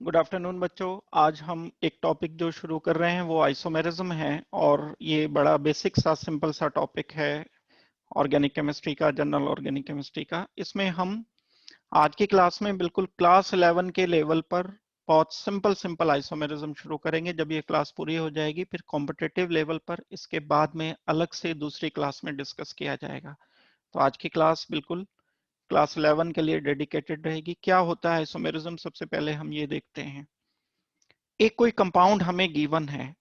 Good afternoon बच्चों। आज हम एक टॉपिक जो शुरू कर रहे हैं वो आइसोमेरिज्म है और ये बड़ा बेसिक सा सिंपल सा टॉपिक है ऑर्गेनिक केमिस्ट्री का, जनरल ऑर्गेनिक केमिस्ट्री का। इसमें हम आज की क्लास में बिल्कुल क्लास 11 के लेवल पर बहुत सिंपल सिंपल आइसोमेरिज्म शुरू करेंगे। जब ये क्लास पूरी हो जाएगी फिर कॉम्पिटिटिव लेवल पर इसके बाद में अलग से दूसरी क्लास में डिस्कस किया जाएगा। तो आज की क्लास बिल्कुल क्लास 11 के लिए डेडिकेटेड रहेगी। क्या होता है आइसोमेरिज्म, सबसे पहले हम ये देखते हैं। एक कोई कंपाउंड हमें गिवन है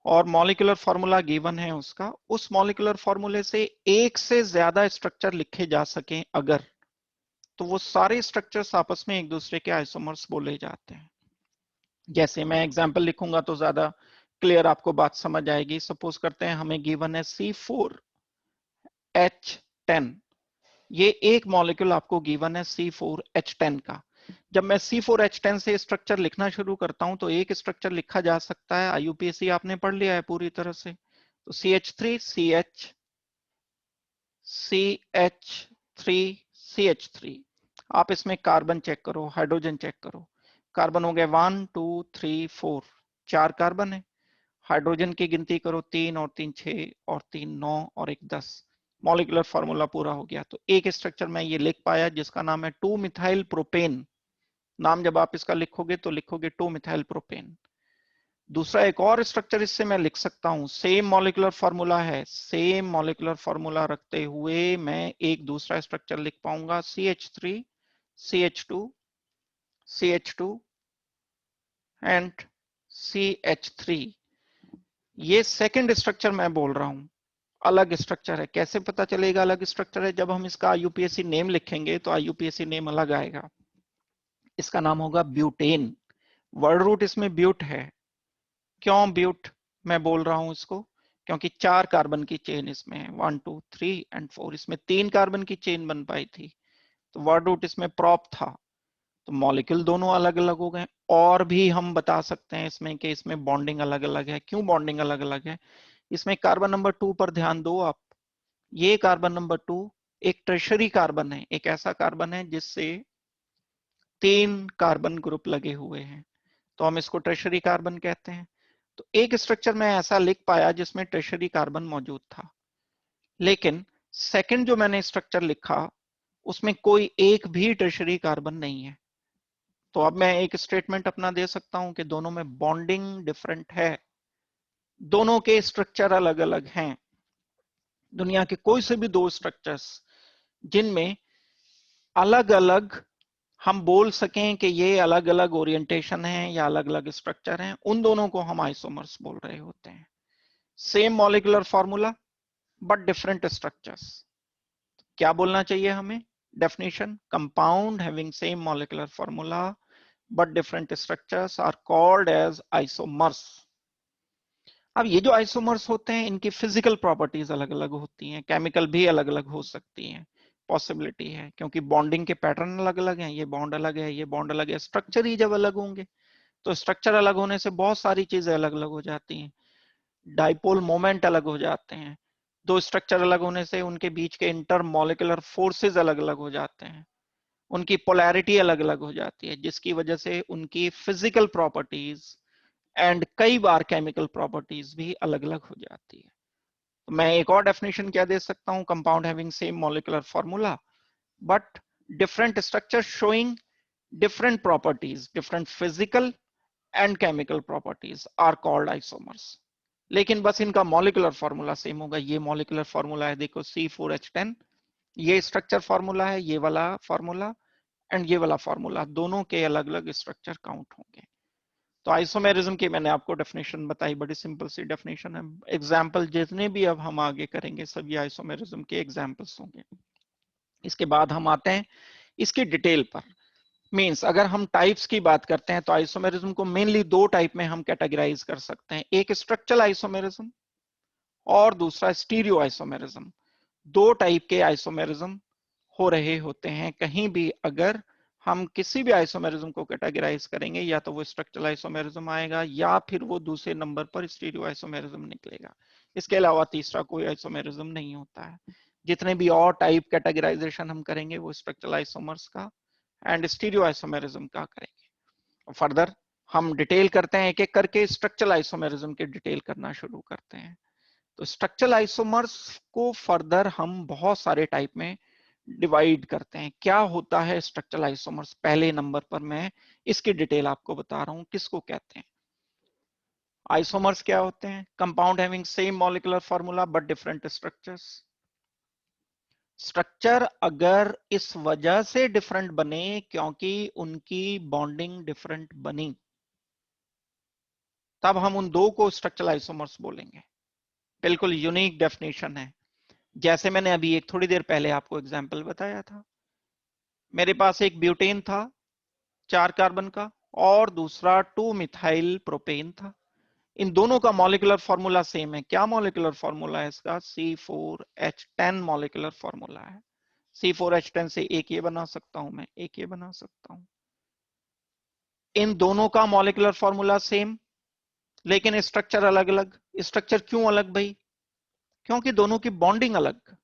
और मॉलिक्यूलर फॉर्मूला गिवन है उसका, उस मॉलिक्यूलर फॉर्मूले से एक से ज्यादा स्ट्रक्चर लिखे जा सकें अगर, तो वो सारे स्ट्रक्चर्स आपस में एक दूसरे के आइसोमर्स बोले जाते हैं। जैसे मैं एग्जांपल लिखूंगा तो ज्यादा क्लियर आपको बात समझ आएगी। सपोज करते हैं हमें गिवन है C4H10। ये एक मॉलिक्यूल आपको गिवन है C4H10 का। जब मैं C4H10 से स्ट्रक्चर लिखना शुरू करता हूं तो एक स्ट्रक्चर लिखा जा सकता है, IUPAC आपने पढ़ लिया है पूरी तरह से, तो CH3 CH CH3 CH3। आप इसमें कार्बन चेक करो, हाइड्रोजन चेक करो। कार्बन हो गए 1 2 3 4, 4 कार्बन है। हाइड्रोजन की गिनती करो, 3 और 3 6 और 3 9 और 1 10। मॉलिक्यूलर फार्मूला पूरा हो गया। तो एक स्ट्रक्चर मैं ये लिख पाया जिसका नाम है 2 मिथाइल प्रोपेन। नाम जब आप इसका लिखोगे तो लिखोगे 2 मिथाइल प्रोपेन। दूसरा एक और स्ट्रक्चर इससे मैं लिख सकता हूं, सेम मॉलिक्यूलर फार्मूला है, सेम मॉलिक्यूलर फार्मूला रखते हुए मैं एक दूसरा स्ट्रक्चर लिख पाऊंगा CH3 CH2 CH2 and CH3। ये सेकंड स्ट्रक्चर मैं बोल रहा हूं, अलग स्ट्रक्चर है। कैसे पता चलेगा अलग स्ट्रक्चर है? जब हम इसका IUPAC नेम लिखेंगे तो IUPAC नेम अलग आएगा। इसका नाम होगा ब्यूटेन। वर्ड रूट इसमें ब्यूट है। क्यों ब्यूट मैं बोल रहा हूं इसको? क्योंकि 4 कार्बन की चेन इसमें है, 1 2 3 एंड 4। इसमें 3 कार्बन की चेन बन पाई थी तो वर्ड रूट इसमें प्रॉप था, तो मॉलिक्यूल दोनों अलग अलग हो गए। और भी हम बता सकते हैं इसमें कि इसमें बॉन्डिंग अलग अलग है। क्यों बॉन्डिंग अलग अलग है? इसमें कार्बन नंबर 2 पर ध्यान दो आप। ये कार्बन नंबर 2 एक ट्रेशरी कार्बन है, एक ऐसा कार्बन है जिससे 3 कार्बन ग्रुप लगे हुए हैं, तो हम इसको ट्रेशरी कार्बन कहते हैं। तो एक स्ट्रक्चर में ऐसा लिख पाया जिसमें ट्रेशरी कार्बन मौजूद था। लेकिन सेकंड जो मैंने स्ट्रक्चर लिखा उसमें कोई एक भी ट्रेशरी कार्बन नहीं है। तो अब मैं एक स्टेटमेंट अपना दे सकता हूं कि दोनों में बॉन्डिंग डिफरेंट है, दोनों के स्ट्रक्चर अलग अलग हैं। दुनिया के कोई से भी दो स्ट्रक्चर्स जिनमें अलग अलग हम बोल सकें कि ये अलग अलग ओरिएंटेशन है या अलग अलग स्ट्रक्चर हैं, उन दोनों को हम आइसोमर्स बोल रहे होते हैं। Same molecular formula but different structures. क्या बोलना चाहिए हमें? Definition: compound having same molecular formula but different structures are called as isomers. अब ये जो आइसोमर्स होते हैं इनकी फिजिकल प्रॉपर्टीज अलग अलग होती हैं, केमिकल भी अलग अलग हो सकती हैं। पॉसिबिलिटी है क्योंकि बॉन्डिंग के पैटर्न अलग अलग हैं, ये बॉन्ड अलग है, ये बॉन्ड अलग है। स्ट्रक्चर ही जब अलग होंगे तो स्ट्रक्चर अलग होने से बहुत सारी चीजें अलग अलग हो जाती हैं। डाइपोल मोमेंट अलग हो जाते हैं। दो स्ट्रक्चर अलग होने से उनके बीच के इंटर मॉलिक्यूलर फोर्सेस अलग अलग हो जाते हैं। उनकी पोलैरिटी अलग अलग हो जाती है, जिसकी वजह से उनकी फिजिकल प्रॉपर्टीज एंड कई बार केमिकल प्रॉपर्टीज भी अलग अलग हो जाती है। तो मैं एक और डेफिनेशन क्या दे सकता हूं? Compound having same molecular formula but different structures showing different properties, different physical and chemical properties are called isomers। लेकिन बस इनका मॉलिक्यूलर फॉर्मूला सेम होगा। ये मॉलिक्यूलर फॉर्मूला है, देखो C4H10। ये स्ट्रक्चर फॉर्मूला है, ये वाला फॉर्मूला एंड ये वाला फॉर्मूला, दोनों के अलग अलग स्ट्रक्चर काउंट होंगे। तो आइसोमेरिज्म की मैंने आपको डेफिनेशन बताई, बड़ी सिंपल सी डेफिनेशन है। एग्जाम्पल जितने भी अब हम आगे करेंगे सभी आइसोमेरिज्म के एग्जाम्पल्स होंगे। इसके बाद हम आते हैं इसकी डिटेल पर। मींस अगर हम टाइप्स की बात करते हैं तो आइसोमेरिज्म को मेनली दो टाइप में हम कैटेगराइज कर सकते हैं, एक स्ट्रक्चरल आइसोमेरिज्म और दूसरा स्टीरियो आइसोमेरिज्म। दो टाइप के आइसोमेरिज्म हो रहे होते हैं कहीं भी। अगर हम किसी भी आइसोमेरिज्म को कैटेगराइज करेंगे या तो वो स्ट्रक्चरल आइसोमेरिज्म आएगा या फिर वो दूसरे नंबर पर स्टीरियो आइसोमेरिज्म निकलेगा। इसके अलावा तीसरा कोई आइसोमेरिज्म नहीं होता है। जितने भी और टाइप कैटेगराइजेशन हम करेंगे वो स्ट्रक्चरल आइसोमर्स का एंड स्टीरियो आइसोमेरिज्म का करेंगे। फर्दर हम डिटेल करते हैं, एक एक करके स्ट्रक्चरल आइसोमेरिज्म के डिटेल करना शुरू करते हैं। तो स्ट्रक्चरल आइसोमर्स को फर्दर हम बहुत सारे टाइप में डिवाइड करते हैं। क्या होता है स्ट्रक्चरल आइसोमर्स? पहले नंबर पर मैं इसकी डिटेल आपको बता रहा हूं, किसको कहते हैं। आइसोमर्स क्या होते हैं? Compound having same molecular formula but different structures. Structure अगर इस वजह से डिफरेंट बने क्योंकि उनकी बॉन्डिंग डिफरेंट बनी, तब हम उन दो को स्ट्रक्चरल आइसोमर्स बोलेंगे। बिल्कुल यूनिक डेफिनेशन है। जैसे मैंने अभी एक थोड़ी देर पहले आपको एग्जांपल बताया था, मेरे पास एक ब्यूटेन था 4 कार्बन का और दूसरा 2 मिथाइल प्रोपेन था। इन दोनों का मॉलिक्यूलर फॉर्मूला सेम है। क्या मॉलिक्यूलर फॉर्मूला है इसका? C4H10 मॉलिक्यूलर फॉर्मूला है। C4H10 से एक ये बना सकता हूं मैं, एक ये बना सकता हूं। इन दोनों का मॉलिक्यूलर फॉर्मूला सेम, लेकिन स्ट्रक्चर अलग अलग। स्ट्रक्चर क्यों अलग भाई? क्योंकि दोनों की बॉन्डिंग अलग।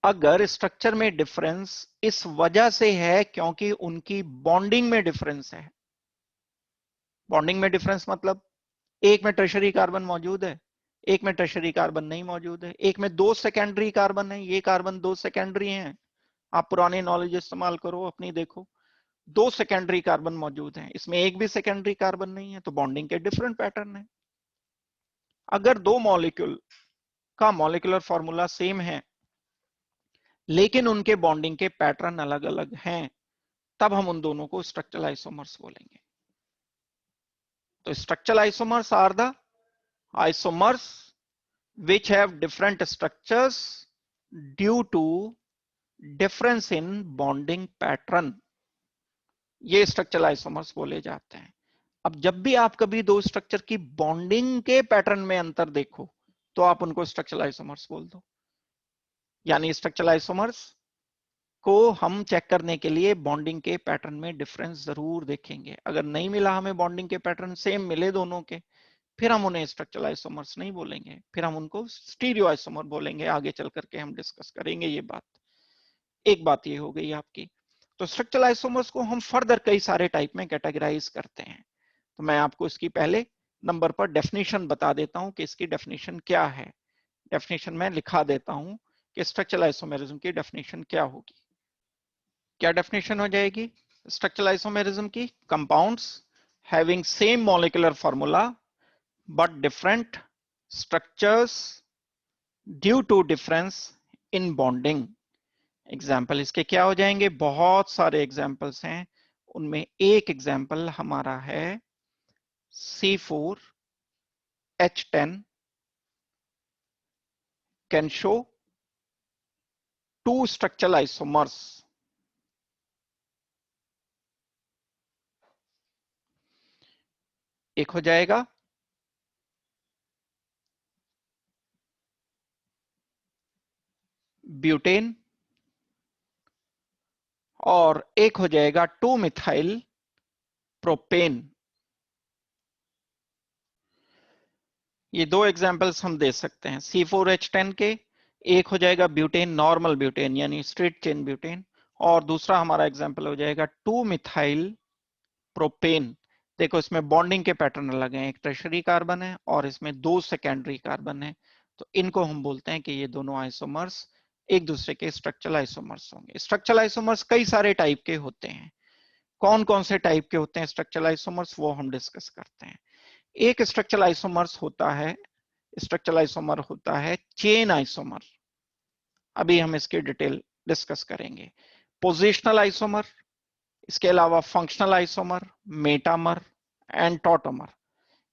अगर स्ट्रक्चर में डिफरेंस इस वजह से है क्योंकि उनकी बॉन्डिंग में डिफरेंस है। बॉन्डिंग में डिफरेंस मतलब एक में टर्शरी कार्बन मौजूद है, एक में टर्शरी कार्बन नहीं मौजूद है, एक में दो सेकेंडरी कार्बन है, ये कार्बन दो सेकेंडरी हैं। आप पुरानी नॉलेज इस्तेमाल करो अपनी, देखो दो सेकेंडरी कार्बन मौजूद हैं, इसमें एक भी सेकेंडरी कार्बन नहीं है, तो बॉन्डिंग के डिफरेंट पैटर्न है। अगर दो मॉलिक्यूल का मॉलिक्यूलर फॉर्मूला सेम है लेकिन उनके बॉन्डिंग के पैटर्न अलग अलग हैं, तब हम उन दोनों को स्ट्रक्चरल आइसोमर्स बोलेंगे। तो structural isomers are the isomers which have different structures due to difference in bonding pattern, ये स्ट्रक्चरल आइसोमर्स बोले जाते हैं। अब जब भी आप कभी दो स्ट्रक्चर की बॉन्डिंग के पैटर्न में अंतर देखो तो आप उनको स्ट्रक्चरल आइसोमर्स बोल दो। यानी स्ट्रक्चरल आइसोमर्स को हम चेक करने के लिए बॉन्डिंग के पैटर्न में डिफरेंस जरूर देखेंगे। अगर नहीं मिला हमें बॉन्डिंग के पैटर्न सेम मिले दोनों के, फिर हम उन्हें स्ट्रक्चरल आइसोमर्स नहीं बोलेंगे, फिर हम उनको स्टीरियो आइसोमर बोलेंगे। आगे चल करके हम डिस्कस करेंगे ये बात। एक बात ये हो गई आपकी। तो स्ट्रक्चरल आइसोमर्स को हम फर्दर कई सारे टाइप में कैटेगराइज करते हैं। तो मैं आपको इसकी पहले नंबर पर डेफिनेशन बता देता हूं कि इसकी डेफिनेशन क्या है। डेफिनेशन मैं लिखा देता हूं कि स्ट्रक्चरल आइसोमेरिज्म की डेफिनेशन क्या होगी। क्या डेफिनेशन हो जाएगी स्ट्रक्चरल आइसोमेरिज्म की? Compounds having same molecular formula but different structures due to difference in bonding। Example इसके क्या हो जाएंगे? बहुत सारे एग्जाम्पल्स हैं, उनमें एक एग्जाम्पल हमारा है C4H10 can show two structural isomers। एक हो जाएगा ब्यूटेन और एक हो जाएगा 2 मिथाइल प्रोपेन। ये दो एग्जाम्पल्स हम दे सकते हैं C4H10 के। एक हो जाएगा ब्यूटेन, नॉर्मल ब्यूटेन यानी स्ट्रेट चेन ब्यूटेन, और दूसरा हमारा एग्जाम्पल हो जाएगा 2 मिथाइल प्रोपेन। देखो इसमें बॉन्डिंग के पैटर्न अलग हैं, एक टर्शरी कार्बन है और इसमें दो सेकेंडरी कार्बन है। तो इनको हम बोलते हैं कि ये दोनों आइसोमर्स एक दूसरे के स्ट्रक्चरल आइसोमर्स होंगे। स्ट्रक्चरल आइसोमर्स कई सारे टाइप के होते हैं। कौन कौन से टाइप के होते हैं स्ट्रक्चरल आइसोमर्स, वो हम डिस्कस करते हैं। एक स्ट्रक्चरल आइसोमर्स होता है, स्ट्रक्चरल आइसोमर होता है चेन आइसोमर। अभी हम इसके डिटेल डिस्कस करेंगे। पोजिशनल आइसोमर, इसके अलावा functional isomer, metamer and tautomer.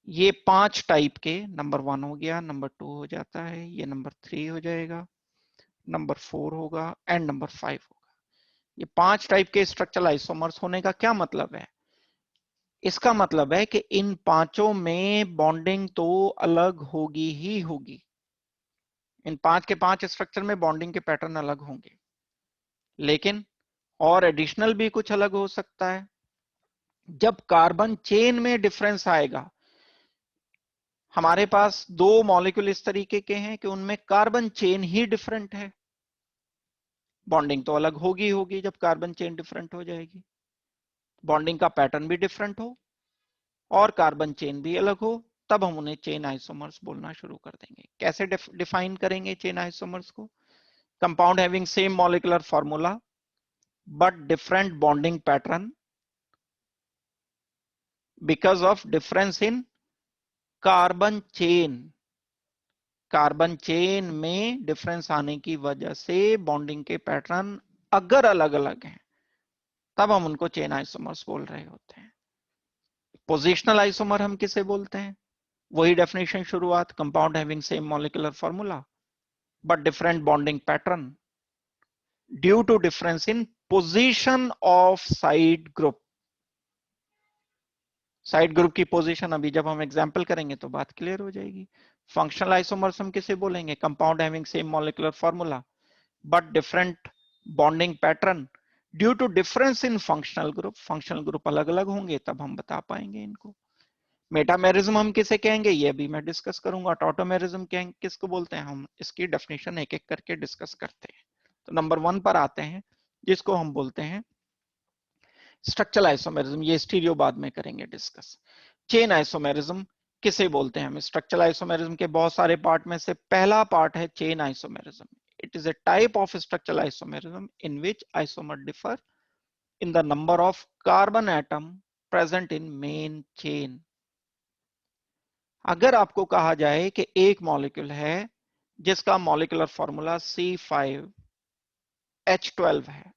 ये 5 टाइप के, नंबर 1 हो गया, नंबर 2 हो जाता है, ये नंबर 3 हो जाएगा, नंबर 4 होगा एंड नंबर 5 होगा। ये 5 टाइप के स्ट्रक्चरल आइसोमर्स होने का क्या मतलब है? इसका मतलब है कि इन पांचों में बॉन्डिंग तो अलग होगी ही होगी। इन 5 के 5 स्ट्रक्चर में बॉन्डिंग के पैटर्न अलग होंगे, लेकिन और एडिशनल भी कुछ अलग हो सकता है। जब कार्बन चेन में डिफरेंस आएगा, हमारे पास दो मॉलिक्यूल इस तरीके के हैं कि उनमें कार्बन चेन ही डिफरेंट है, बॉन्डिंग तो अलग होगी होगी जब कार्बन चेन डिफरेंट हो जाएगी। बॉन्डिंग का पैटर्न भी डिफरेंट हो और कार्बन चेन भी अलग हो, तब हम उन्हें चेन आइसोमर्स बोलना शुरू कर देंगे। कैसे डिफाइन करेंगे चेन आइसोमर्स को? Compound having same molecular formula but different bonding pattern because of difference in carbon chain. Carbon chain में डिफरेंस आने की वजह से बॉन्डिंग के पैटर्न अगर अलग अलग हैं, तब हम उनको चेन आइसोमर्स बोल रहे होते हैं। पोजिशनल आइसोमर हम किसे बोलते हैं? वही डेफिनेशन शुरुआत, compound having same molecular formula but different bonding pattern due to difference in position of side group. Side group की पोजीशन अभी जब हम एग्जांपल करेंगे तो बात क्लियर हो जाएगी। फंक्शनल आइसोमर्स हम किसे बोलेंगे? Compound having same molecular formula but different bonding pattern due to difference in functional group. Functional group अलग अलग होंगे तब हम बता पाएंगे इनको। मेटामेरिज्म हम किसे कहेंगे ये भी मैं डिस्कस करूंगा। टॉटोमेरिज्म किसको बोलते हैं? हम इसकी डेफिनेशन एक एक करके डिस्कस करते हैं। तो नंबर 1 पर आते हैं, जिसको हम बोलते हैं स्ट्रक्चरल आइसोमेरिज्म। ये स्टीरियो बाद में करेंगे डिस्कस। चेन आइसोमेरिज्म किसे बोलते हैं हम? स्ट्रक्चरल आइसोमेरिज्म के बहुत सारे पार्ट में से पहला पार्ट है chain isomerism. It is a type of structural isomerism in which isomer differ in the number of carbon atom present in main chain। अगर आपको कहा जाए कि एक मॉलिक्यूल है जिसका मॉलिक्यूलर फॉर्मूला C5H12 है,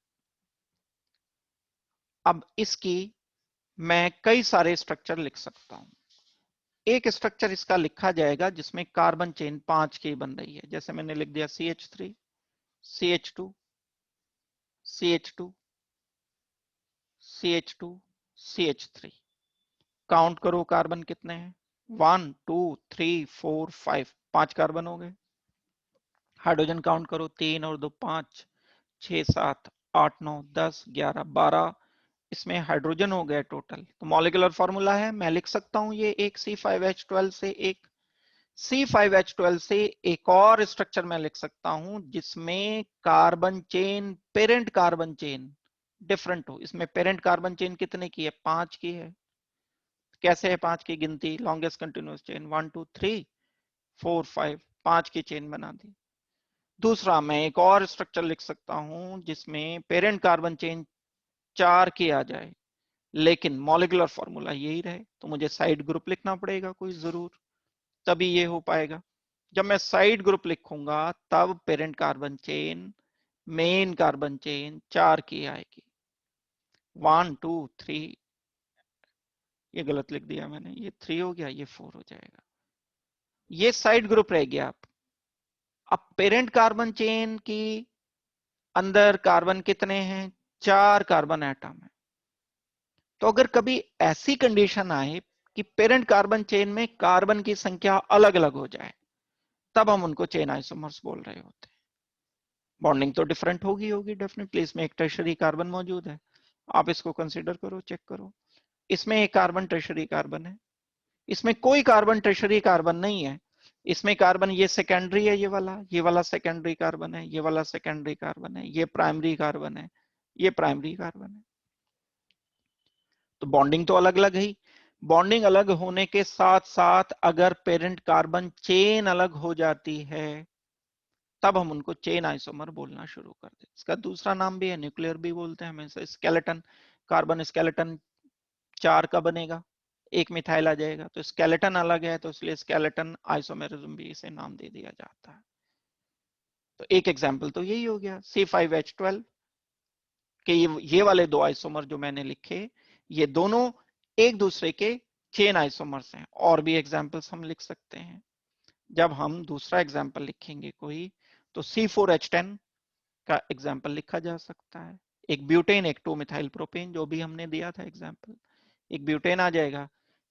अब इसकी मैं कई सारे स्ट्रक्चर लिख सकता हूं। एक स्ट्रक्चर इसका लिखा जाएगा जिसमें कार्बन चेन 5 की बन रही है, जैसे मैंने लिख दिया CH3 CH2 CH2 CH2 CH3। Count करो कार्बन कितने हैं? 1 2 3 4 5, 5 कार्बन हो गए। हाइड्रोजन काउंट करो, 3 और 2 5, 6 7 8 9 10 11 12, इसमें हाइड्रोजन हो गए टोटल। तो मॉलिक्यूलर फॉर्मूला है, मैं लिख सकता हूं ये एक C5H12 से एक C5H12 से एक और स्ट्रक्चर मैं लिख सकता हूं जिसमें carbon chain, parent carbon chain different हो। इसमें पेरेंट कार्बन चेन कितने की है? 5 की है। कैसे है 5 की गिनती? लॉन्गेस्ट कंटिन्यूअस चेन 1 2 3 4 5, 5 की चेन बना दी। दूसरा मैं एक और स्ट्रक्चर लिख सकता हूं जिसमें पेरेंट कार्बन चेन 4 की आ जाए लेकिन मॉलिक्यूलर फॉर्मूला यही रहे, तो मुझे साइड ग्रुप लिखना पड़ेगा कोई जरूर, तभी ये हो पाएगा। जब मैं साइड ग्रुप लिखूंगा तब parent carbon chain, main carbon chain 4 की आएगी। 1 2 3, ये गलत लिख दिया मैंने, ये 3 हो गया, ये 4 हो जाएगा। ये साइड ग्रुप रह गया। अब पेरेंट कार्बन चेन की अंदर कार्बन कितने हैं? 4 कार्बन एटम है। तो अगर कभी ऐसी कंडीशन आए कि पेरेंट कार्बन चेन में कार्बन की संख्या अलग अलग हो जाए, तब हम उनको चेन आइसोमर्स बोल रहे होते हैं। बॉन्डिंग तो डिफरेंट होगी डेफिनेटली। इसमें एक टर्शरी कार्बन मौजूद है, आप इसको कंसीडर करो, चेक करो। इसमें एक कार्बन टर्शरी कार्बन है, इसमें कोई कार्बन टर्शरी कार्बन नहीं है। इसमें कार्बन ये सेकेंडरी है, ये वाला सेकेंडरी कार्बन है, ये वाला सेकेंडरी कार्बन है, ये प्राइमरी कार्बन है, ये प्राइमरी कार्बन है। तो बॉन्डिंग तो अलग अलग है। बॉन्डिंग अलग होने के साथ साथ अगर पेरेंट कार्बन चेन अलग हो जाती है तब हम उनको चेन आइसोमर बोलना शुरू कर दें। इसका दूसरा नाम भी है, न्यूक्लियर भी बोलते हैं हमें। स्केलेटन, कार्बन स्केलेटन 4 का बनेगा, एक मिथाइल आ जाएगा, तो स्केलेटन अलग है तो इसलिए स्केलेटन आइसोमेरिज्म भी इसे नाम दे दिया जाता है। तो एक एग्जांपल तो यही हो गया C5H12 के ये वाले दो आइसोमर जो मैंने लिखे, ये दोनों एक दूसरे के चेन आइसोमर्स हैं। और भी एग्जांपल्स हम लिख सकते हैं। जब हम दूसरा एग्जांपल लिखेंगे कोई, तो C4H10 का एग्जांपल लिखा जा सकता है। एक ब्यूटेन, एक 2 मिथाइल प्रोपेन, जो भी हमने दिया था एग्जांपल, एक ब्यूटेन आ जाएगा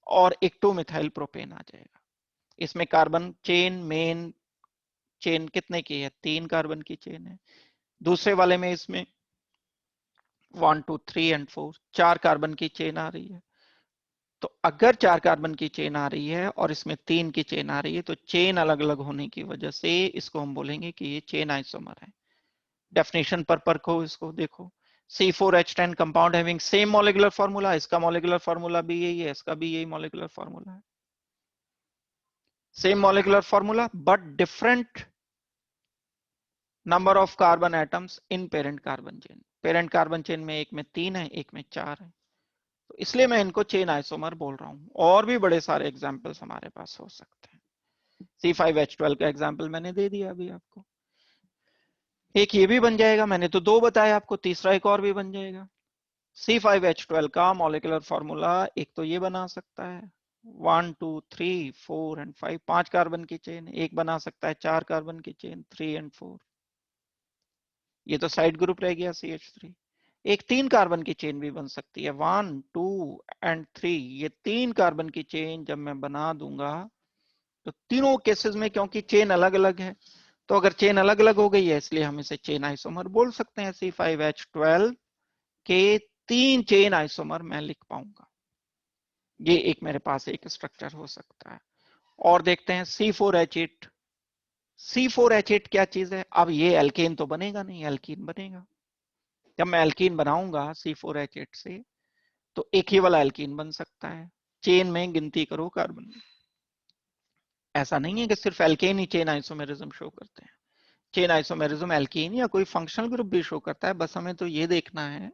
और एक 2 मिथाइल प्रोपेन आ जाएगा। इसमें कार्बन चेन, मेन चेन कितने की है? 3 कार्बन की चेन है। दूसरे वाले में इसमें 1 2 3 एंड 4, 4 कार्बन की चेन आ रही है। तो अगर 4 कार्बन की चेन आ रही है और इसमें 3 की चेन आ रही है, तो चेन अलग अलग होने की वजह से इसको हम बोलेंगे कि ये चेन आइसोमर है। डेफिनेशन पर परखो, इसको देखो। C4H10 compound having same molecular formula, इसका मॉलिक्यूलर फार्मूला भी यही है, इसका भी यही मॉलिक्यूलर फार्मूला है, same molecular formula but different number of carbon atoms in parent carbon chain. Parent carbon chain में एक में 3 है, एक में 4 है, तो इसलिए मैं इनको चेन आइसोमर बोल रहा हूं। और भी बड़े सारे एग्जांपल्स हमारे पास हो सकते हैं। C5H12 का एग्जांपल मैंने दे दिया अभी आपको, एक ये भी बन जाएगा, मैंने तो 2 बताया आपको, तीसरा एक और भी बन जाएगा। C5H12 का मॉलिक्यूलर फार्मूला एक तो ये बना सकता है 1 2 3 4 एंड 5, 5 कार्बन की चेन। एक बना सकता है 4 कार्बन की चेन 3 एंड 4, ये तो साइड ग्रुप रह गया CH3। एक 3 कार्बन की चेन भी बन सकती है 1 2 एंड 3, ये 3 कार्बन की चेन जब मैं बना दूंगा तो तीनों केसेस में, क्योंकि चेन अलग अलग है, तो अगर चेन अलग अलग हो गई है इसलिए हम इसे चेन आइसोमर बोल सकते हैं। C5H12 के 3 चेन आइसोमर मैं लिख पाऊंगा, ये एक मेरे पास एक स्ट्रक्चर हो सकता है। और देखते हैं C4H8। C4H8 क्या चीज है? अब ये एल्केन तो बनेगा नहीं, एल्कीन बनेगा। जब मैं एल्कीन बनाऊंगा C4H8 से तो एक ही वाला एल्कीन बन सकता है। चेन में गिनती करो कार्बन, ऐसा नहीं है कि सिर्फ एल्केन ही चेन आइसोमेरिज्म शो करते हैं। चेन आइसोमेरिज्म एल्कीन या कोई फंक्शनल ग्रुप भी शो करता है, बस हमें तो ये देखना है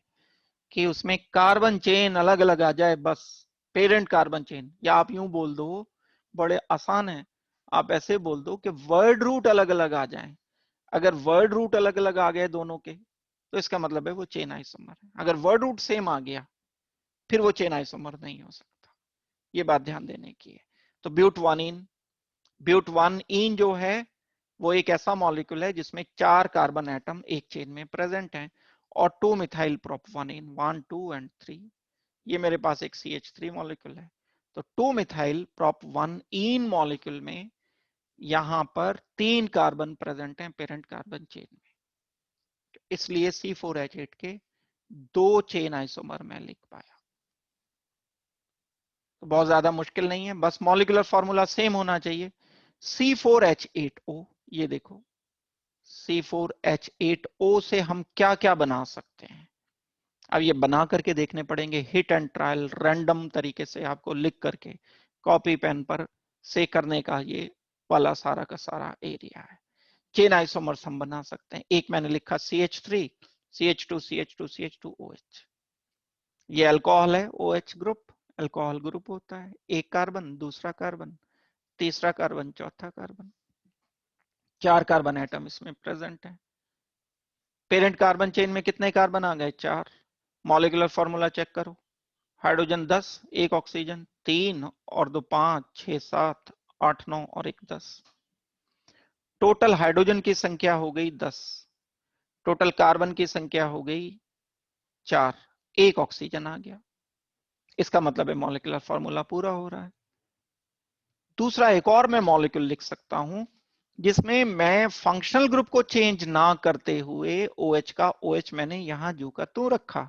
कि उसमें कार्बन चेन अलग अलग आ जाए बस, पेरेंट कार्बन चेन। या आप यूं बोल दो, बड़े आसान है, आप ऐसे बोल दो कि वर्ड रूट अलग अलग आ जाए। अगर वर्ड रूट अलग अलग आ गए दोनों के तो इसका मतलब है वो चेन आइसोमर है। अगर वर्ड रूट सेम आ गया फिर वो चेन आइसोमर नहीं हो सकता, ये बात ध्यान देने की है। तो ब्यूट वन इन जो है वो एक ऐसा मॉलिक्यूल है जिसमें 4 कार्बन एटम एक चेन में प्रेजेंट हैं, और 2 मिथाइल प्रोप 1 इन 1 2 एंड 3, ये मेरे पास एक CH3 मॉलिक्यूल है। तो 2 मिथाइल प्रोप 1 इन मॉलिक्यूल में यहां पर 3 कार्बन प्रेजेंट हैं पेरेंट कार्बन चेन में, इसलिए C4H8 के 2 चेन आइसोमर मैं लिख पाया। तो बहुत ज्यादा मुश्किल नहीं है, बस मॉलिक्यूलर फॉर्मूला सेम होना चाहिए। C4H8O, ये देखो C4H8O से हम क्या क्या बना सकते हैं, अब ये बना करके देखने पड़ेंगे, हिट एंड ट्रायल, रैंडम तरीके से आपको लिख करके कॉपी पेन पर से करने का ये वाला सारा का सारा एरिया है। चेन आइसोमर्स हम बना सकते हैं, एक मैंने लिखा CH3 CH2 CH2 CH2OH, ये अल्कोहल है, OH ग्रुप, अल्कोहल ग्रुप होता है, एक कार्बन दूसरा कार्बन तीसरा कार्बन चौथा कार्बन, 4 कार्बन एटम इसमें प्रेजेंट है। पेरेंट कार्बन चेन में कितने कार्बन आ गए? 4। मॉलिक्यूलर फॉर्मूला चेक करो, हाइड्रोजन 10, एक ऑक्सीजन 3 और 2 5 6 7 8 9 और एक 10। टोटल हाइड्रोजन की संख्या हो गई 10, टोटल कार्बन की संख्या हो गई 4, एक ऑक्सीजन आ गया, इसका मतलब है मॉलिक्यूलर फॉर्मूला पूरा हो रहा है। दूसरा एक और मैं मॉलिक्यूल लिख सकता हूं जिसमें मैं फंक्शनल ग्रुप को चेंज ना करते हुए OH का OH मैंने यहां जू का तू रखा,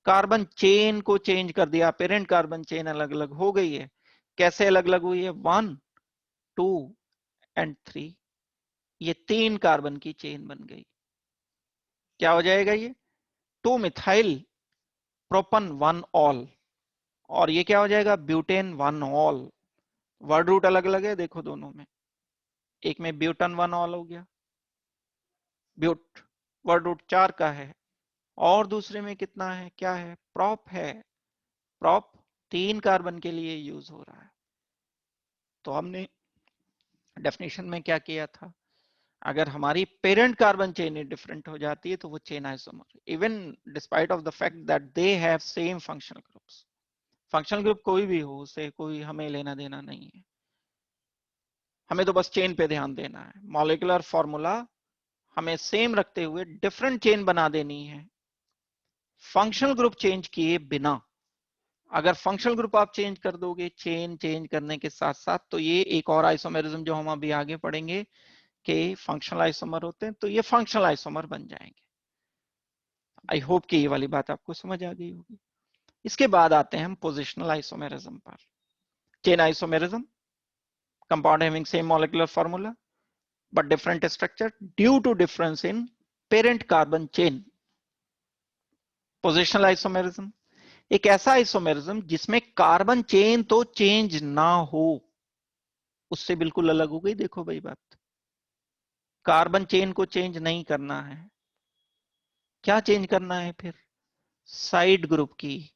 कार्बन चेन को चेंज कर दिया, पेरेंट कार्बन चेन अलग अलग हो गई है। कैसे अलग अलग हुई है? 1 2 एंड 3, ये 3 कार्बन की चेन बन गई। क्या हो जाएगा ये? 2 मिथाइल प्रोपन 1 ऑल, और ये क्या हो जाएगा? Butane 1 all. वर्ड रूट अलग अलग है देखो दोनों में, एक में ब्यूटन 1 ऑल हो गया, ब्यूट वर्ड रूट 4 का है, और दूसरे में कितना है? क्या है? प्रॉप है, प्रॉप 3 कार्बन के लिए यूज हो रहा है। तो हमने डेफिनेशन में क्या किया था, अगर हमारी पेरेंट कार्बन चेन डिफरेंट हो जाती है तो वो chain isomer, even despite of the fact that they have same functional groups. Functional group कोई भी हो, उससे कोई हमें लेना देना नहीं है, हमें तो बस चेन पे ध्यान देना है। मॉलिक्यूलर फॉर्मूला हमें सेम रखते हुए डिफरेंट चेन बना देनी है, फंक्शनल ग्रुप चेंज किए बिना। अगर फंक्शनल ग्रुप आप चेंज कर दोगे चेन चेंज करने के साथ साथ, तो ये एक और आइसोमेरिज्म जो हम अभी आगे पढ़ेंगे कि फंक्शनल आइसोमर होते हैं, तो ये फंक्शनल आइसोमर बन जाएंगे। आई होप कि ये वाली बात आपको समझ आ गई होगी। इसके बाद आते हैं हम पोजिशनल आइसोमेरिज्म पर। Chain isomerism, compound having same molecular formula but different structure due to difference in parent carbon chain। Positional isomerism एक ऐसा आइसोमेरिज्म जिसमें कार्बन चेन तो चेंज ना हो, उससे बिल्कुल अलग हो गई। देखो भाई बात, कार्बन चेन को चेंज नहीं करना है, क्या चेंज करना है फिर? साइड ग्रुप की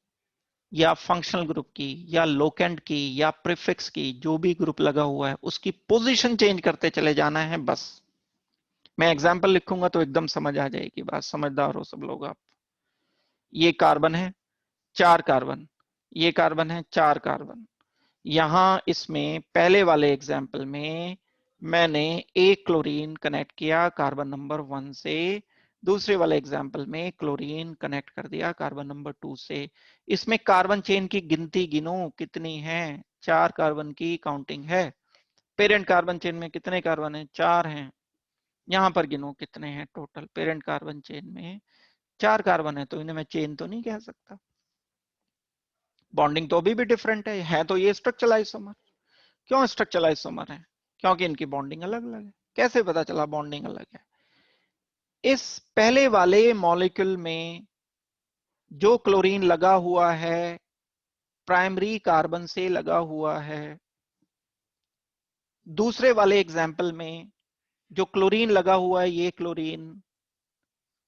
या फंक्शनल ग्रुप की या लोकेंड की या प्रीफिक्स की, जो भी ग्रुप लगा हुआ है उसकी पोजीशन चेंज करते चले जाना है बस। मैं एग्जांपल लिखूंगा तो एकदम समझ आ जाएगी बात, समझदार हो सब लोग आप। ये कार्बन है 4 कार्बन, ये कार्बन है 4 कार्बन। यहां इसमें पहले वाले एग्जाम्पल में मैंने एक क्लोरीन कनेक्ट किया कार्बन नंबर 1 से, दूसरे वाले एग्जाम्पल में क्लोरीन कनेक्ट कर दिया कार्बन नंबर 2 से। इसमें कार्बन चेन की गिनती गिनो कितनी है, 4 कार्बन की काउंटिंग है। पेरेंट कार्बन चेन में कितने कार्बन है? 4 हैं। यहां पर गिनो कितने हैं टोटल, पेरेंट कार्बन चेन में 4 कार्बन है, तो इन्हें मैं चेन तो नहीं कह सकता। बॉन्डिंग तो अभी भी डिफरेंट है तो ये स्ट्रक्चरल आइसोमर। क्यों स्ट्रक्चरल आइसोमर है? क्योंकि इनकी बॉन्डिंग अलग अलग है। कैसे पता चला बॉन्डिंग अलग है? इस पहले वाले मॉलिक्यूल में जो क्लोरीन लगा हुआ है प्राइमरी कार्बन से लगा हुआ है, दूसरे वाले एग्जाम्पल में जो क्लोरीन लगा हुआ है ये क्लोरीन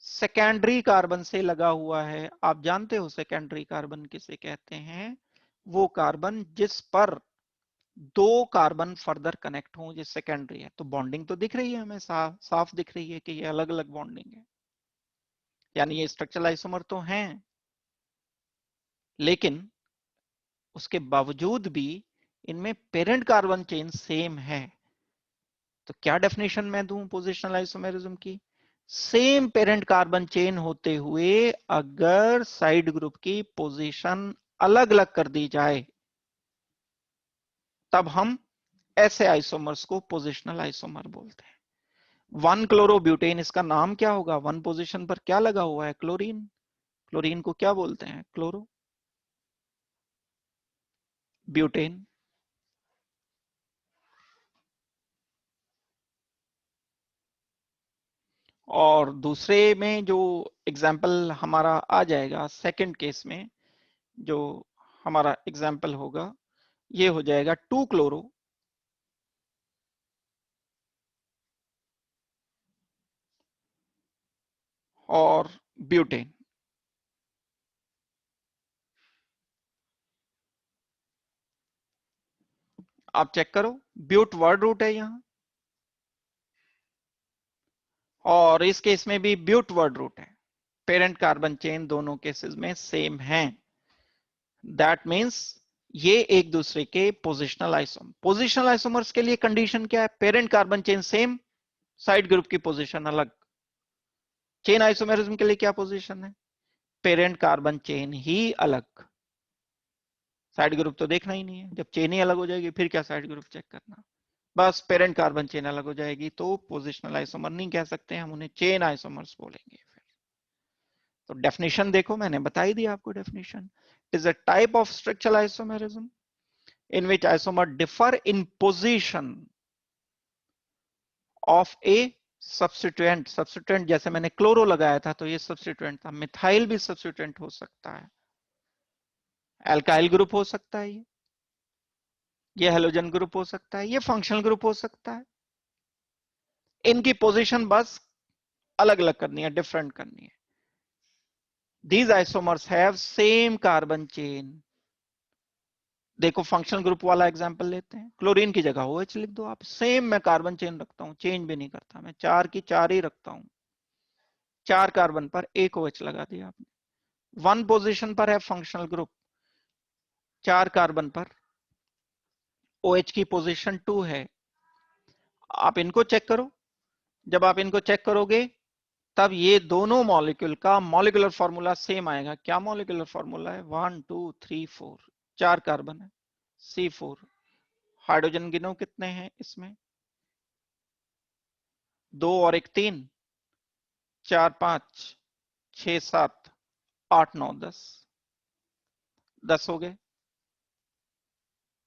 सेकेंडरी कार्बन से लगा हुआ है। आप जानते हो सेकेंडरी कार्बन किसे कहते हैं? वो कार्बन जिस पर 2 कार्बन फर्दर कनेक्ट हो, ये सेकेंडरी है। तो बॉन्डिंग तो दिख रही है हमें, साफ साफ दिख रही है कि ये अलग अलग बॉन्डिंग है, यानी ये स्ट्रक्चरल आइसोमर तो हैं, लेकिन उसके बावजूद भी इनमें पेरेंट कार्बन चेन सेम है। तो क्या डेफिनेशन मैं दूं पोजिशनल आइसोमेरिज्म की? सेम पेरेंट कार्बन चेन होते हुए अगर साइड ग्रुप की पोजीशन अलग अलग कर दी जाए, तब हम ऐसे आइसोमर्स को पोजिशनल आइसोमर बोलते हैं। 1 क्लोरोब्यूटेन, इसका नाम क्या होगा? 1 पोजीशन पर क्या लगा हुआ है? क्लोरीन। क्लोरीन को क्या बोलते हैं? Chloro butane. और दूसरे में जो एग्जाम्पल हमारा आ जाएगा सेकंड केस में, जो हमारा एग्जाम्पल होगा ये हो जाएगा 2 क्लोरो और ब्यूटेन। आप चेक करो, ब्यूट वर्ड रूट है यहां, और इस केस में भी ब्यूट वर्ड रूट है। पेरेंट कार्बन चेन दोनों केसेस में सेम है। दैट मीन्स ये एक दूसरे के पोजिशनल आइसोमर। पोजिशनल आइसोमर्स के लिए कंडीशन क्या है? Parent carbon chain same, side group की पोजीशन अलग। चेन आइसोमेरिज्म के लिए क्या पोजीशन है? पेरेंट कार्बन चेन ही अलग, साइड ग्रुप तो देखना ही नहीं है। जब चेन ही अलग हो जाएगी फिर क्या साइड ग्रुप चेक करना? बस पेरेंट कार्बन चेन अलग हो जाएगी तो पोजिशनल आइसोमर नहीं कह सकते, हम उन्हें चेन आइसोमर्स बोलेंगे फिर। तो डेफिनेशन देखो, मैंने बता ही दिया आपको definition. It is a type of structural isomerism in which isomer differ in position of a substituent। substituent जैसे मैंने क्लोरो लगाया था तो ये substituent था, मिथाइल भी substituent हो सकता है, एल्काइल ग्रुप हो सकता है, ये हेलोजन ग्रुप हो सकता है, ये फंक्शनल ग्रुप हो सकता है। इनकी पोजीशन बस अलग अलग करनी है, डिफरेंट करनी है। these isomers have same carbon chain। देखो फंक्शनल ग्रुप वाला एग्जांपल लेते हैं, क्लोरीन की जगह OH लिख दो आप, सेम मैं कार्बन चेन रखता हूं, चेंज भी नहीं करता, मैं 4 की 4 ही रखता हूं। 4 कार्बन पर एक OH लगा दिया आपने। 1 पोजीशन पर है फंक्शनल ग्रुप, 4 कार्बन पर OH की पोजीशन 2 है। आप इनको चेक करो, जब आप इनको चेक करोगे तब ये दोनों मॉलिक्यूल का मॉलिक्यूलर फॉर्मूला सेम आएगा। क्या मॉलिक्यूलर फॉर्मूला है? 1 2 3 4, 4 कार्बन है, C4। हाइड्रोजन गिनो कितने हैं इसमें? 2 और 1 3, 4 5 6 7 8 9 10, 10 हो गए।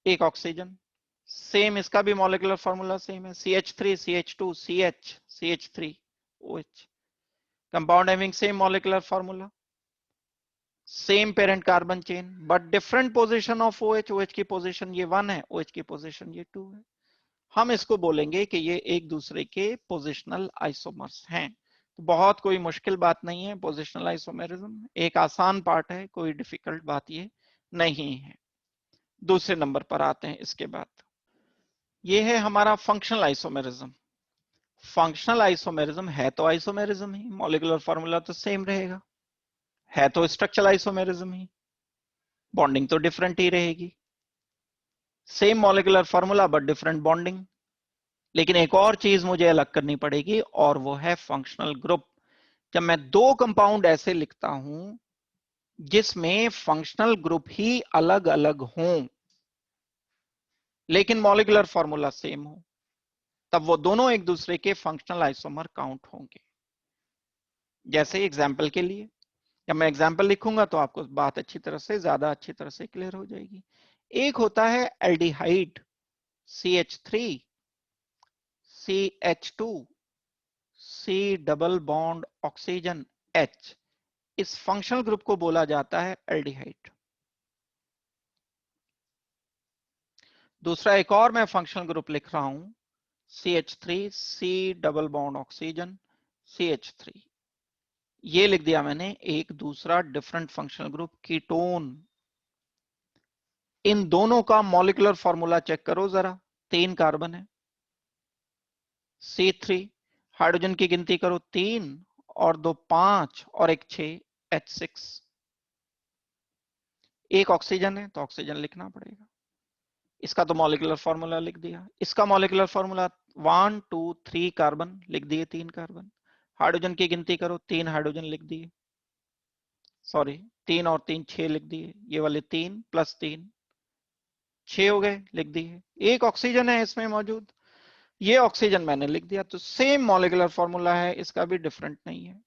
एक ऑक्सीजन, सेम इसका भी मॉलिक्यूलर फॉर्मूला सेम है, CH3 CH2 CH CH3 OH, compound having same molecular formula. Same parent carbon chain but different position of OH। OH की पोजीशन ये 1 है, OH की पोजीशन ये 2 है। हम इसको बोलेंगे कि ये एक दूसरे के पोजिशनल आइसोमर्स हैं। तो बहुत कोई मुश्किल बात नहीं है, पोजिशनल आइसोमेरिज्म एक आसान पार्ट है, कोई डिफिकल्ट बात ये नहीं है। दूसरे नंबर पर आते हैं। इसके बाद ये है हमारा फंक्शनल आइसोमेरिज्म। फंक्शनल आइसोमेरिज्म है तो आइसोमेरिज्म ही, मॉलिक्यूलर फॉर्मूला तो सेम रहेगा, है तो स्ट्रक्चरल आइसोमेरिज्म ही, बॉन्डिंग तो डिफरेंट ही रहेगी। Same molecular formula but different bonding. लेकिन एक और चीज मुझे अलग करनी पड़ेगी और वो है फंक्शनल ग्रुप। जब मैं दो कंपाउंड ऐसे लिखता हूं जिसमें फंक्शनल ग्रुप ही अलग अलग हों लेकिन मॉलिक्यूलर फॉर्मूला सेम हो, तब वो दोनों एक दूसरे के फंक्शनल आइसोमर काउंट होंगे। जैसे एग्जाम्पल के लिए, जब मैं एग्जाम्पल लिखूंगा तो आपको बात ज्यादा अच्छी तरह से क्लियर हो जाएगी। एक होता है aldehyde CH3 CH2 C double bond oxygen H। इस फंक्शनल ग्रुप को बोला जाता है एल्डिहाइड। दूसरा एक और मैं फंक्शनल ग्रुप लिख रहा हूं CH3 C double bond oxygen CH3। ये लिख दिया मैंने एक दूसरा डिफरेंट फंक्शनल ग्रुप कीटोन। इन दोनों का मॉलिक्यूलर फॉर्मूला चेक करो जरा, 3 कार्बन है, C3 हाइड्रोजन की गिनती करो 3 और 2 5 और 1 6 H6। एक ऑक्सीजन है तो ऑक्सीजन लिखना पड़ेगा, इसका तो मॉलिक्यूलर फॉर्मूला लिख दिया। इसका मॉलिक्यूलर फॉर्मूला 1 2 3 कार्बन लिख दिए, 3 कार्बन। हाइड्रोजन की गिनती करो 3 हाइड्रोजन लिख दिए, सॉरी 3 और 3 6 लिख दिए, ये वाले 3 प्लस 3 6 हो गए लिख दिए। एक ऑक्सीजन है इसमें मौजूद, ये ऑक्सीजन मैंने लिख दिया। तो सेम मॉलिक्यूलर फॉर्मूला है, इसका भी डिफरेंट नहीं है।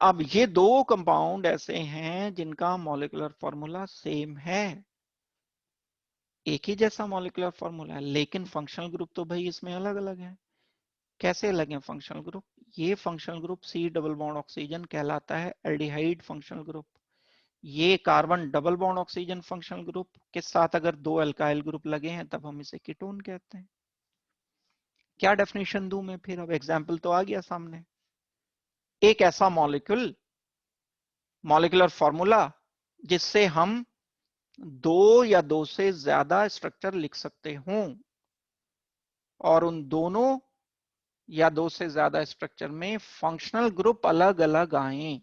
अब ये दो कंपाउंड ऐसे हैं जिनका मॉलिक्यूलर फॉर्मूला सेम है, एक ही जैसा मॉलिक्यूलर फॉर्मूला है, लेकिन फंक्शनल ग्रुप तो भाई इसमें अलग अलग है। कैसे अलग है फंक्शनल ग्रुप? ये functional group C double bond oxygen कहलाता है एल्डिहाइड फंक्शनल ग्रुप। ये carbon double bond oxygen functional group के साथ अगर दो अल्काइल ग्रुप लगे हैं तब हम इसे कीटोन कहते हैं। क्या डेफिनेशन दूं मैं फिर? अब एग्जाम्पल तो आ गया सामने। एक ऐसा मॉलिक्यूलर फॉर्मूला जिससे हम दो या दो से ज्यादा स्ट्रक्चर लिख सकते हों और उन दोनों या दो से ज्यादा स्ट्रक्चर में फंक्शनल ग्रुप अलग अलग आए।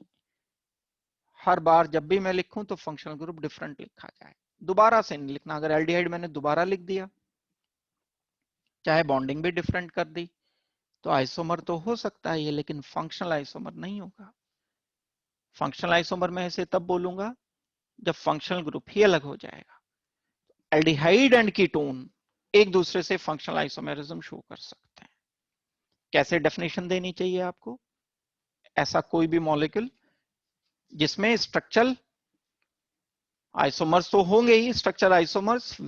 हर बार जब भी मैं लिखूं तो फंक्शनल ग्रुप डिफरेंट लिखा जाए, दोबारा से नहीं लिखना। अगर एल्डिहाइड मैंने दोबारा लिख दिया, चाहे बॉन्डिंग भी डिफरेंट कर दी, तो आइसोमर तो हो सकता है ये, लेकिन फंक्शनल आइसोमर नहीं होगा। फंक्शनल आइसोमर में इसे तब बोलूंगा जब फंक्शनल ग्रुप ही अलग हो जाएगा। एल्डिहाइड एंड कीटोन एक दूसरे से फंक्शनल आइसोमेरिज्म शो कर सकते हैं। कैसे डेफिनेशन देनी चाहिए आपको? ऐसा कोई भी मॉलिक्यूल जिसमें स्ट्रक्चरल आइसोमर्स तो होंगे ही, structure isomers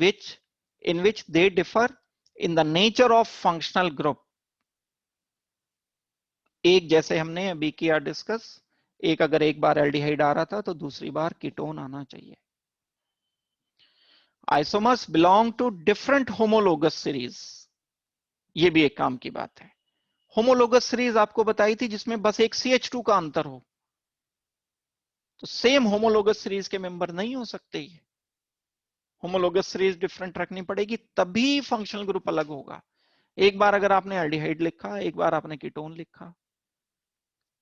in which they differ in the nature of functional group। एक जैसे हमने अभी किया डिस्कस, एक अगर एक बार एल्डिहाइड आ रहा था तो दूसरी बार कीटोन आना चाहिए। Isomers belong to different homologous series, ये भी एक काम की बात है। होमोलोगस सीरीज आपको बताई थी जिसमें बस एक CH2 का अंतर हो, तो सेम होमोलोगस सीरीज के मेंबर नहीं हो सकते। ये होमोलोगस सीरीज डिफरेंट रखनी पड़ेगी तभी फंक्शनल ग्रुप अलग होगा। एक बार अगर आपने एल्डिहाइड लिखा, एक बार आपने कीटोन लिखा,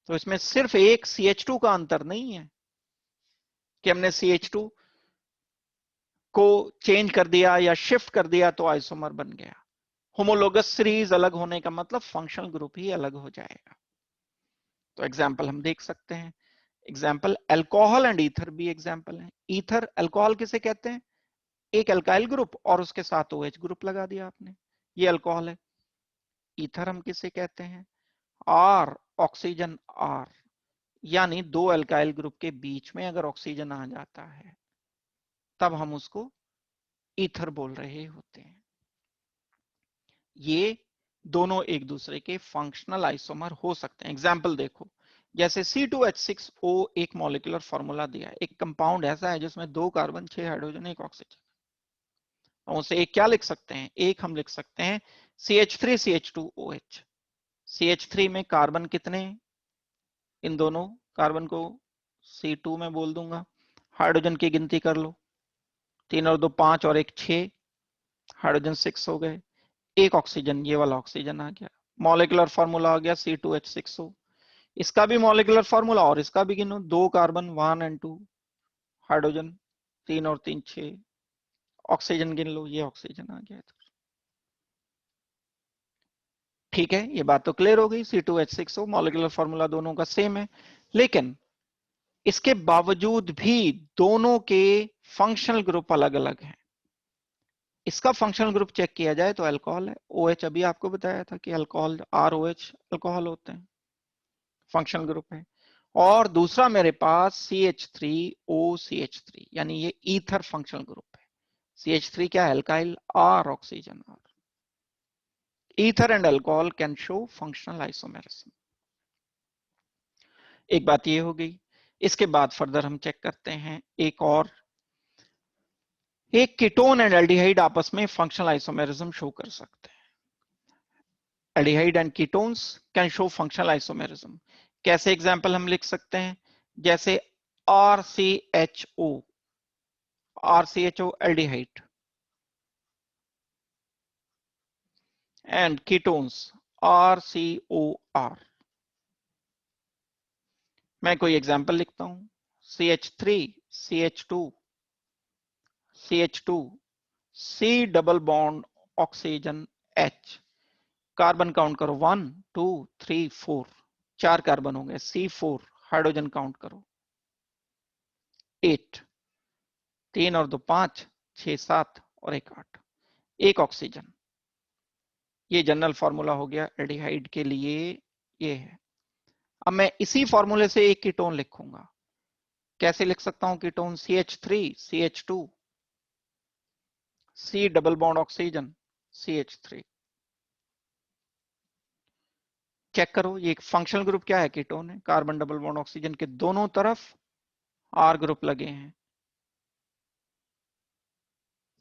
तो इसमें सिर्फ एक CH2 का अंतर नहीं है कि हमने CH2 को चेंज कर दिया या शिफ्ट कर दिया तो आइसोमर बन गया। होमोलोगस सीरीज अलग होने का मतलब फंक्शनल ग्रुप ही अलग हो जाएगा। तो एग्जाम्पल हम देख सकते हैं। एग्जाम्पल अल्कोहल एंड ईथर भी एग्जाम्पल है। ईथर, अल्कोहल किसे कहते हैं? एक अल्काइल ग्रुप और उसके साथ OH ग्रुप लगा दिया आपने, ये अल्कोहल है। ईथर हम किसे कहते हैं? R ऑक्सीजन R, यानी दो अल्काइल ग्रुप के बीच में अगर ऑक्सीजन आ जाता है तब हम उसको ईथर बोल रहे होते हैं। ये दोनों एक दूसरे के फंक्शनल आइसोमर हो सकते हैं। एग्जाम्पल देखो, जैसे C2H6O एक मॉलिक्यूलर फॉर्मूला दिया है, एक कंपाउंड ऐसा है जिसमें 2 कार्बन 6 हाइड्रोजन 1 ऑक्सीजन, तो उसे एक क्या लिख सकते हैं, एक हम लिख सकते हैं CH3CH2OH। CH3 में कार्बन कितने, इन दोनों कार्बन को C2 में बोल दूंगा, हाइड्रोजन की गिनती कर लो, 3 और 2 5 और 1 6, हाइड्रोजन 6 हो गए, एक ऑक्सीजन, ये वाला ऑक्सीजन आ गया, मॉलिक्यूलर फार्मूला आ गया C2H6O। इसका भी मॉलिक्यूलर फार्मूला और इसका भी गिनो, 2 कार्बन 1 और 2, हाइड्रोजन 3 और 3 6, ऑक्सीजन गिन लो, ये ऑक्सीजन आ गया। ठीक है, ये बात तो क्लियर हो गई, C2H6O मॉलिक्यूलर फार्मूला दोनों का सेम है, लेकिन इसके बावजूद भी दोनों के फंक्शनल ग्रुप अलग अलग हैं। इसका फंक्शनल ग्रुप चेक किया जाए तो अल्कोहल है, OH अभी आपको बताया था कि अल्कोहल ROH अल्कोहल होते हैं, फंक्शनल ग्रुप है। और दूसरा मेरे पास CH3OCH3 यानी ये ईथर फंक्शनल ग्रुप है। CH3 क्या है, alkyl, R oxygen, R। Ether and alcohol can show functional isomerism. एक बात ये हो गई, इसके बाद फर्दर हम चेक करते हैं एक और, एक कीटोन एंड एल्डिहाइड आपस में फंक्शनल आइसोमेरिज्म शो कर सकते हैं। Aldehyde and ketones can show functional isomerism. कैसे एग्जांपल हम लिख सकते हैं, जैसे RCHO, RCHO aldehyde and ketones RCOR। मैं कोई एग्जांपल लिखता हूं, CH3 CH2 CH2 C double bond oxygen H, carbon count करो 1 2 3 4, 4 कार्बन हो गए, C4, हाइड्रोजन काउंट करो 8, 3 और 2 5, 6 7 और 1 8, एक ऑक्सीजन। ये जनरल फॉर्मूला हो गया एल्डिहाइड के लिए, ये है। अब मैं इसी फॉर्मूले से एक कीटोन लिखूंगा, कैसे लिख सकता हूं ketone, CH3 CH2 C double bond oxygen CH3। Check करो, ये फंक्शनल ग्रुप क्या है, कीटोन है, कार्बन डबल बॉन्ड ऑक्सीजन के दोनों तरफ R ग्रुप लगे हैं,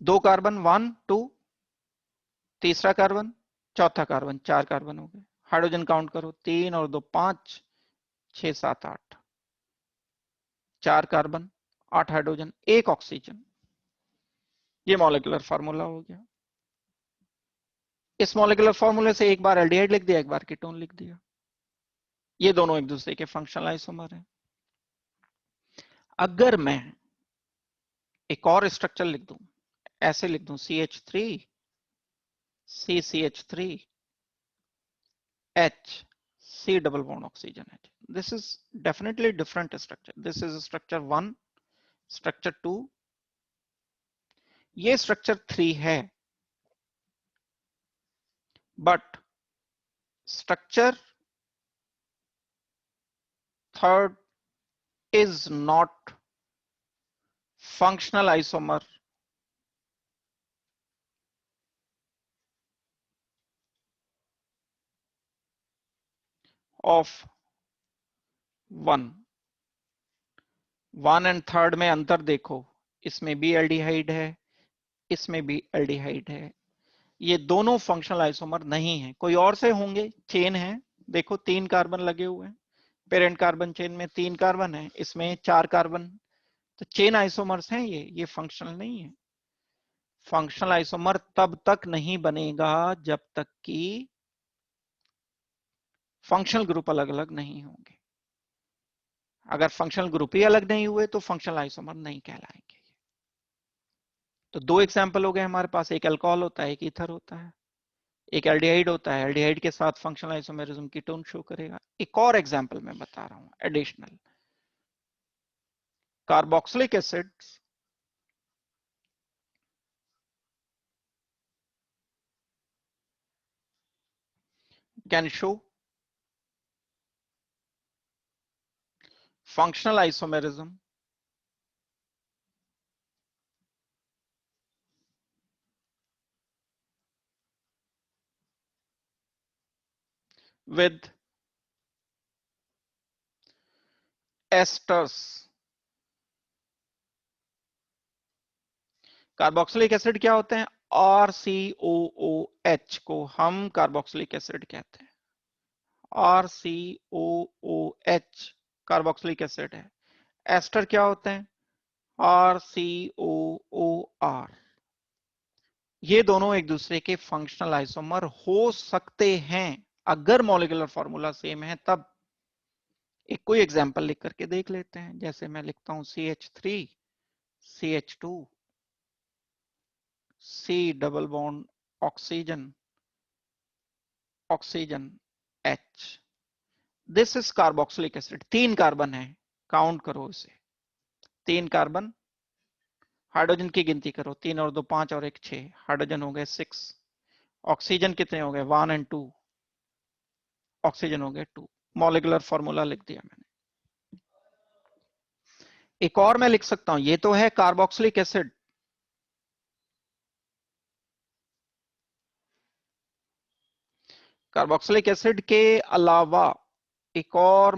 2 कार्बन 1 2, तीसरा कार्बन, चौथा कार्बन, 4 कार्बन हो गए, हाइड्रोजन काउंट करो 3 और 2 5, 6 7 8, 4 कार्बन 8 हाइड्रोजन, एक ऑक्सीजन। ये मॉलिक्यूलर फार्मूला हो गया। इस मॉलिक्यूलर फार्मूले से एक बार एल्डिहाइड लिख दिया, एक बार कीटोन लिख दिया, ये दोनों एक दूसरे के फंक्शनल आइसोमर हैं। अगर मैं एक और स्ट्रक्चर लिख दूं, ऐसे लिख दूं CH3 CCH3 H C double bond oxygen H, this is definitely different structure, this is structure 1, structure 2, ये structure 3 है, but structure third is not functional isomer of 1। 1 and third में अंतर देखो, इसमें भी एल्डिहाइड है, इसमें भी एल्डिहाइड है, ये दोनों फंक्शनल आइसोमर नहीं है, कोई और से होंगे, चेन है, देखो 3 कार्बन लगे हुए हैं, पेरेंट कार्बन चेन में 3 कार्बन है, इसमें 4 कार्बन, तो चेन आइसोमर्स हैं ये फंक्शनल नहीं है। फंक्शनल आइसोमर तब तक नहीं बनेगा जब तक कि फंक्शनल ग्रुप अलग अलग नहीं होंगे। अगर फंक्शनल ग्रुप ही अलग नहीं हुए तो फंक्शनल आइसोमर नहीं कहलाएंगे। तो 2 एग्जांपल हो गए हमारे पास, एक अल्कोहल होता है, एक ईथर होता है, एक एल्डिहाइड होता है, एल्डिहाइड के साथ फंक्शनल आइसोमेरिज्म कीटोन शो करेगा। एक और एग्जांपल मैं बता रहा हूं additional, carboxylic acids can show functional isomerism with asters. Carboxylic acid क्या होते हैं? RCOOH को हम कार्बोक्सिलिक एसिड कहते हैं। RCOOH कार्बोक्सिलिक एसिड है। एस्टर क्या होते हैं? RCOOR। ये दोनों एक दूसरे के फंक्शनल आइसोमर हो सकते हैं अगर मॉलिक्यूलर फॉर्मूला सेम है तब। एक कोई एग्जांपल लिख करके देख लेते हैं। जैसे मैं लिखता हूं CH3 CH2 C double bond oxygen oxygen H। This is carboxylic acid. 3 carbon है, काउंट करो इसे। 3 कार्बन, हाइड्रोजन की गिनती करो। 3 और 2 5 और 1 6, हाइड्रोजन हो गए 6। ऑक्सीजन कितने हो गए? 1 और 2, ऑक्सीजन हो गए 2। मॉलिक्यूलर फॉर्मूला लिख दिया मैंने। एक और मैं लिख सकता हूं, ये तो है कार्बोक्सिलिक एसिड। कार्बोक्सिलिक एसिड के अलावा एक और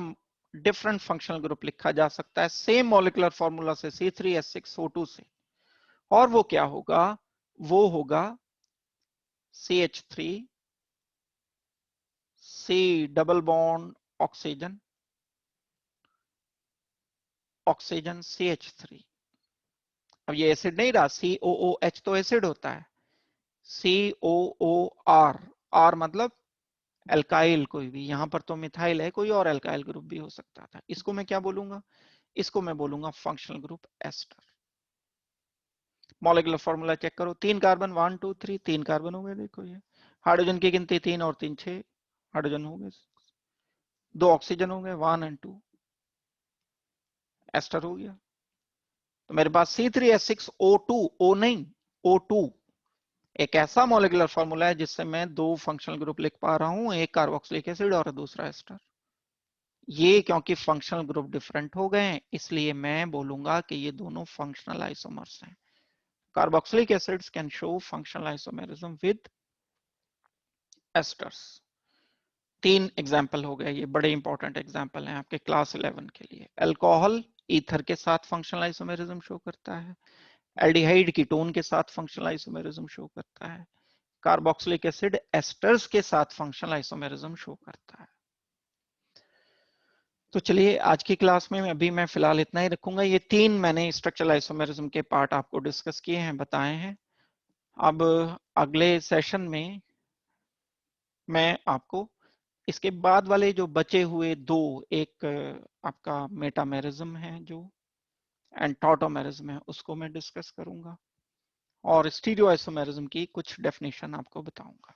डिफरेंट फंक्शनल ग्रुप लिखा जा सकता है सेम मॉलिक्यूलर फॉर्मूला से, C3H6O2 से। और वो क्या होगा? वो होगा CH3 C double bond oxygen oxygen CH3। अब ये एसिड नहीं रहा, COOH तो एसिड होता है। COOR, R मतलब एल्काइल कोई भी, यहां पर तो मिथाइल है, कोई और एल्काइल ग्रुप भी हो सकता था। इसको मैं क्या बोलूंगा? इसको मैं बोलूंगा functional group ester. Molecular formula check करो। 3 कार्बन 1 2 3, 3 कार्बन हो गए। देखो ये हाइड्रोजन की गिनती 3 और 3 6, हाइड्रोजन हो गए। 2 ऑक्सीजन हो गए 1 और 2, एस्टर हो गया। तो मेरे पास C3H6O2, O नहीं O2, एक ऐसा मॉलिक्यूलर फॉर्मूला है जिससे मैं 2 फंक्शनल ग्रुप लिख पा रहा हूं, एक कार्बोक्सिलिक एसिड और दूसरा एस्टर। ये क्योंकि फंक्शनल ग्रुप डिफरेंट हो गए हैं इसलिए मैं बोलूंगा कि ये दोनों फंक्शनल आइसोमर्स हैं। Carboxylic acids can show functional isomerism with asters. 3 example हो गए, ये बड़े इंपॉर्टेंट एग्जाम्पल हैं आपके क्लास 11 के लिए। अल्कोहल ईथर के साथ फंक्शनल आइसोमेरिज्म शो करता है। एल्डिहाइड कीटोन के साथ फंक्शनल आइसोमेरिज्म शो करता है। कार्बोक्सिलिक एसिड एस्टर्स के साथ फंक्शनल आइसोमेरिज्म शो करता है। तो चलिए आज की क्लास में अभी मैं फिलहाल इतना ही रखूंगा। ये 3 मैंने स्ट्रक्चरल आइसोमेरिज्म के पार्ट आपको डिस्कस किए हैं, बताए हैं। अब अगले सेशन में मैं आपको इसके बाद वाले जो बचे हुए 2, एक आपका मेटामेरिज्म है जो एंड टॉटोमेरिज्म है, उसको मैं डिस्कस करूंगा और स्टीरियो आइसोमेरिज्म की कुछ डेफिनेशन आपको बताऊंगा।